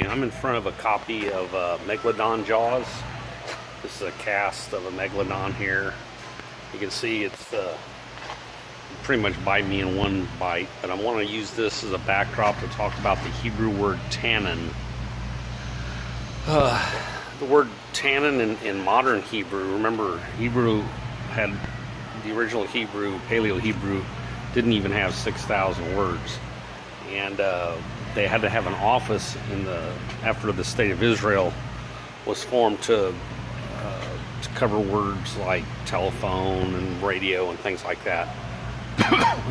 I'm in front of a copy of Megalodon Jaws. This is a cast of a Megalodon here. You can see it's pretty much bite me in one bite, but I want to use this as a backdrop to talk about the Hebrew word tannin. The word tannin in modern Hebrew, remember Hebrew had, the original Hebrew, Paleo-Hebrew, didn't even have 6,000 words. And they had to have an office after the state of Israel was formed to cover words like telephone and radio and things like that.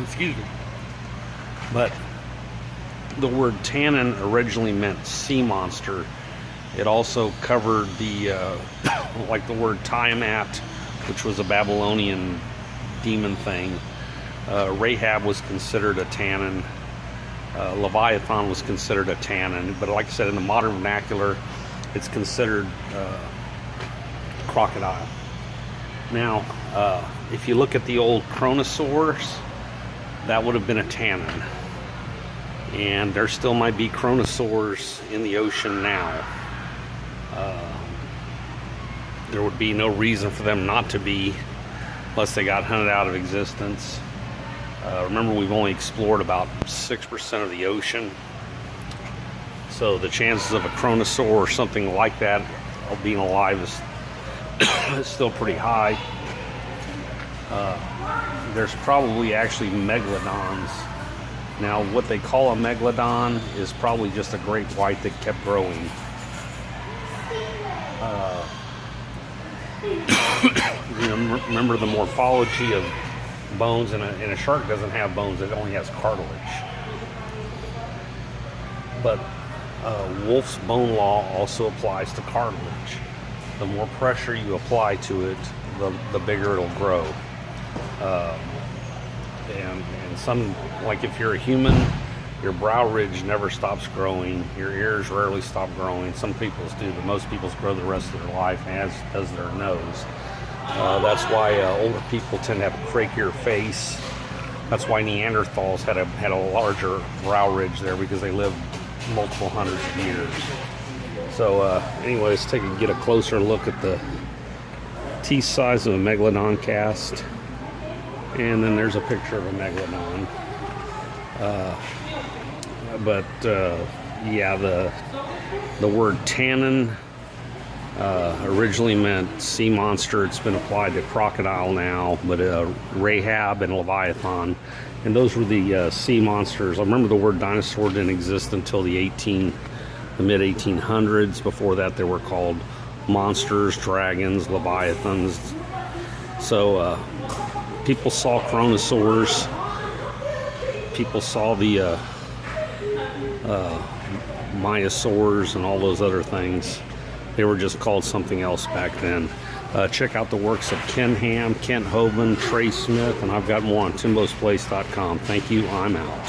Excuse me. But the word tannin originally meant sea monster. It also covered the like the word Tiamat, which was a Babylonian demon thing. Rahab was considered a tannin. Leviathan was considered a tannin, but like I said, in the modern vernacular, it's considered crocodile. Now, if you look at the old Cronosaurs, that would have been a tannin, and there still might be Cronosaurs in the ocean now. There would be no reason for them not to be, unless they got hunted out of existence. Remember, we've only explored about 6% of the ocean, so the chances of a Cronosaur or something like that of being alive is still pretty high. There's probably actually megalodons. Now, what they call a megalodon is probably just a great white that kept growing. Remember the morphology of bones, and a shark doesn't have bones, it only has cartilage. But Wolff's bone law also applies to cartilage. The more pressure you apply to it, the bigger it'll grow. And some, like if you're a human, your brow ridge never stops growing, your ears rarely stop growing. Some people's do, but most people's grow the rest of their life, as does their nose. That's why older people tend to have a crakier face. That's why Neanderthals had a larger brow ridge there, because they lived multiple hundreds of years. So anyways, get a closer look at the teeth size of a megalodon cast, and then there's a picture of a megalodon. Yeah, the word tannin originally meant sea monster. It's been applied to crocodile now, but Rahab and Leviathan, and those were the sea monsters. I remember the word dinosaur didn't exist until the mid 1800s. Before that, they were called monsters, dragons, leviathans. So people saw Cronosaurs, people saw the Maiasaurs and all those other things. They were just called something else back then. Check out the works of Ken Ham, Kent Hovind, Trey Smith, and I've got more on timbosplace.com. Thank you. I'm out.